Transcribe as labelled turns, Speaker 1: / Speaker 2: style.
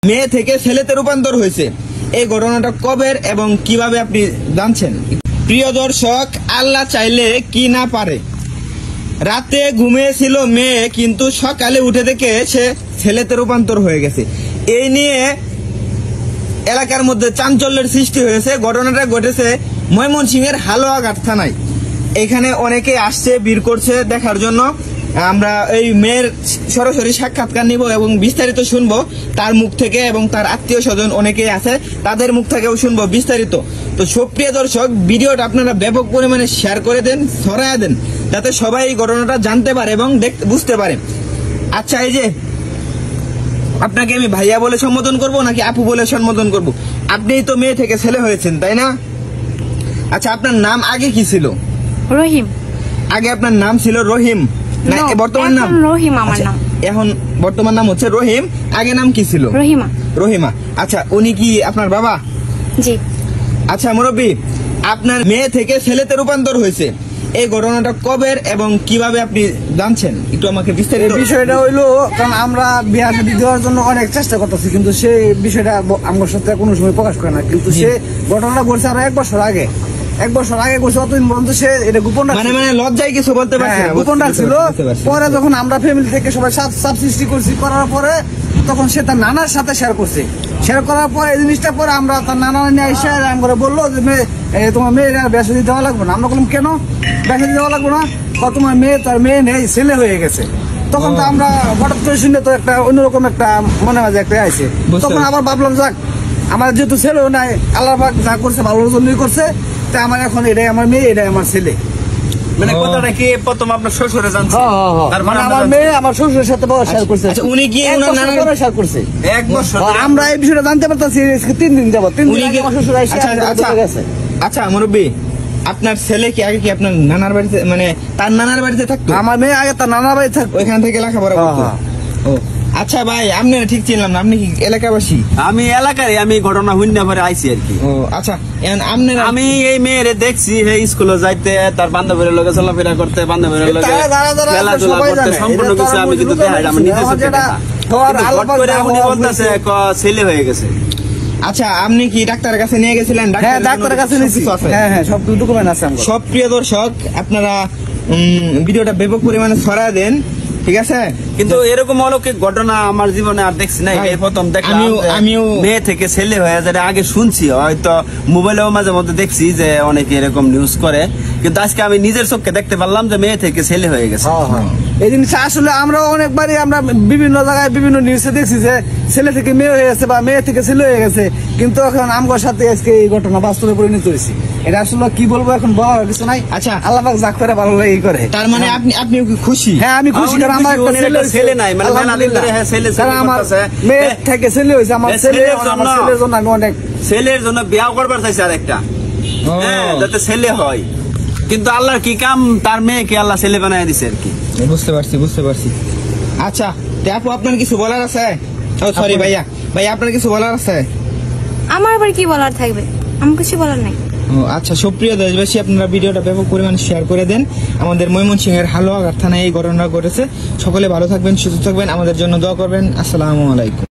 Speaker 1: মেয়ে থেকে ছেলেতে রূপান্তর হয়েছে। এই ঘটনাটা কবের এবং কিভাবে আপনি জানছেন? প্রিয় দর্শক, আল্লাহ চাইলে কি না পারে। রাতে ঘুমিয়েছিল মেয়ে, কিন্তু সকালে উঠে দেখে সে ছেলেতে রূপান্তর হয়ে গেছে। এই নিয়ে এলাকার মধ্যে চাঞ্চল্যের সৃষ্টি হয়েছে। ঘটনাটা ঘটেছে ময়মনসিংহের হালুয়াঘাট থানায়। এখানে অনেকে আসছে, ভিড় করছে দেখার জন্য। আমরা এই মেয়ের সরাসরি সাক্ষাৎকার নিব এবং বিস্তারিত শুনবো তার মুখ থেকে, এবং তার আত্মীয় স্বজন অনেকেই আছে, তাদের মুখ থেকেও শুনবো বিস্তারিত। তো সুপ্রিয় দর্শক, ভিডিওটা আপনারা ব্যাপক পরিমাণে শেয়ার করে দেন, ছড়ায় দেন, যাতে সবাই এই ঘটনাটা জানতে পারে এবং বুঝতে পারে। আচ্ছা, এই যে আপনাকে আমি ভাইয়া বলে সম্বোধন করব নাকি আপু বলে সম্বোধন করব? আপনি তো মেয়ে থেকে ছেলে হয়েছেন, তাই না? আচ্ছা, আপনার নাম আগে কি ছিল?
Speaker 2: রহিম।
Speaker 1: আগে আপনার নাম ছিল রহিম না বর্তমান নাম?
Speaker 2: রহিম আমার নাম।
Speaker 1: এখন বর্তমান নাম হচ্ছে রহিম, আগে নাম কি ছিল?
Speaker 2: রহিমা।
Speaker 1: রহিমা। আচ্ছা, উনি কি আপনার বাবা?
Speaker 2: জি।
Speaker 1: আচ্ছা মুরব্বী, আপনার মেয়ে থেকে ছেলেতে রূপান্তর হয়েছে। এই ঘটনাটা কবের এবং কিভাবে আপনি জানছেন একটু আমাকে বিস্তারিত।
Speaker 3: বিষয়টা হইলো, কারণ আমরা বিয়ে শাদী দেওয়ার জন্য অনেক চেষ্টা করতেছি, কিন্তু সেই বিষয়টা আমার সাথে কোনো সময় প্রকাশ করে না। কিন্তু সে ঘটনাটা ঘটছে আরো 1 বছর আগে। 1 বছর আগে ঘটছে, অতদিন পর্যন্ত সে এটা গোপন
Speaker 1: মানে লজ্জায় কিছু বলতে পারছে না,
Speaker 3: গোপন রাখছিল। পরে যখন আমরা ফ্যামিলি থেকে সবাই সাব সৃষ্টি করছি, করার পরে তখন সে তার নানার সাথে শেয়ার করছে। শেয়ার করার পরে এই জিনিসটা পরে আমরা তার নানা নিয়ে এসে করে বললো যে তোমার মেয়ের বেসা দিতে দেওয়া লাগবে না। আমরা বললাম কেন বেসা দিতে দেওয়া লাগবে না? তোমার মেয়ে, তার মেয়ে নেই, ছেলে হয়ে গেছে। তখন তো আমরা হঠাৎ করে শুনে তো একটা অন্যরকম একটা মনে মাঝে একটা আইছে। তখন আবার ভাবলাম, যাক আমার যেহেতু ছেলেও নাই, আল্লাহ পাক যা করছে ভালোর জন্যই করছে, তাই আমার এখন এটাই আমার মেয়ে, এটাই আমার ছেলে।
Speaker 4: মানে কথাটা কি প্রথম আপনার শ্বশুরে জানছে?
Speaker 3: তার মানে আমার মেয়ে আমার শ্বশুরের সাথে শেয়ার করছে।
Speaker 1: উনি কি
Speaker 3: শেয়ার করছে
Speaker 4: 1 বছর?
Speaker 3: আমরা এই বিষয়টা জানতে পারতেছি 3 দিন যাবত। 3 দিন আগে আমার শ্বশুর গেছে।
Speaker 1: আচ্ছা মুরব্বী, আপনার ছেলে কি আগে কি আপনার নানার বাড়িতে, মানে তার নানার বাড়িতে থাকতো?
Speaker 3: আমার মেয়ে আগে তার নানার বাড়ি থাকতো,
Speaker 1: ওইখান থেকে লেখাপড়া করতো। ও আচ্ছা ভাই, আপনি ঠিক চিনলাম না, আপনি কি এলাকাবাসী?
Speaker 4: আমি এলাকারই, আমি ঘটনা হুন্না পরে আইছি আর কি।
Speaker 1: ও আচ্ছা,
Speaker 4: আমি এই মেয়েরে দেখছি স্কুলে যাইতে, তার বান্ধবীর লগে চলাফেরা করতে, বান্ধবীর লগে খেলাধুলা করতে, সম্পূর্ণ কিছু আমি কিন্তু দেখাই, আমার নিজের চোখে দেখা। উনি বলতেছে ছেলে হয়ে গেছে।
Speaker 1: আচ্ছা, আপনি কি ডাক্তারের কাছে নিয়ে গেছিলেন?
Speaker 3: হ্যাঁ, ডাক্তারের কাছে নিয়েছি। হ্যাঁ, সব ডকুমেন্ট আছে।
Speaker 1: সব প্রিয় দর্শক, আপনারা ভিডিওটা ব্যাপক পরিমাণে ছড়ায় দেন, ঠিক আছে?
Speaker 4: কিন্তু এরকম অলৌকিক ঘটনা আমার জীবনে আর দেখছি না, এই প্রথম দেখলাম।
Speaker 1: আমিও
Speaker 4: মেয়ে থেকে ছেলে হয়ে যায়, আগে শুনছি, হয়তো মোবাইলেও মাঝে মধ্যে দেখছি যে অনেকে এরকম নিউজ করে, কিন্তু আজকে আমি নিজের চোখে দেখতে পারলাম যে মেয়ে থেকে ছেলে হয়ে গেছে।
Speaker 3: এই জিনিসটা আসলে আমরা অনেকবারই আমরা বিভিন্ন জায়গায় বিভিন্ন নিউজে দেখছি যে ছেলে থেকে মেয়ে হয়ে গেছে বা মেয়ে থেকে ছেলে হয়ে গেছে, কিন্তু এখন আমার সাথে আজকে এই ঘটনা বাস্তবে পরিণত হয়েছে। এটা আসলে কি বলবো, এখন বলার কিছু নাই।
Speaker 1: আচ্ছা,
Speaker 3: আল্লাহ পাক যা করে ভালো লাগে করে।
Speaker 1: তার মানে আপনি খুশি?
Speaker 3: হ্যাঁ, আমি খুশি, কারণ আমার একটা ছেলে
Speaker 4: নাই, মানে মেলাদিন ধরে ছেলে
Speaker 3: আমার মেয়ে থেকে ছেলে হয়েছে। আমার ছেলের জন্য আমি অনেক,
Speaker 4: ছেলের জন্য বিয়া করবার চাইছে আর একটা, যাতে ছেলে হয়। কিন্তু আল্লাহর কি কাম, তার মেয়েকে আল্লাহ ছেলে বানায় দিছে আর কি।
Speaker 1: বুঝতে পারছি। আচ্ছা আপু, আপনার কিছু বলার আছে? ও সরি ভাইয়া, আপনার কিছু বলার আছে?
Speaker 2: আমার আবার কি বলার থাকবে, আমার কিছু বলার নাই।
Speaker 1: আচ্ছা, সুপ্রিয় দেশবাসী, আপনারা ভিডিওটা ব্যাপক পরিমাণে শেয়ার করে দেন। আমাদের ময়মনসিংহের হালুয়াঘাট থানায় এই ঘটনা ঘটেছে। সকলে ভালো থাকবেন, সুস্থ থাকবেন, আমাদের জন্য দোয়া করবেন। আসসালামু আলাইকুম।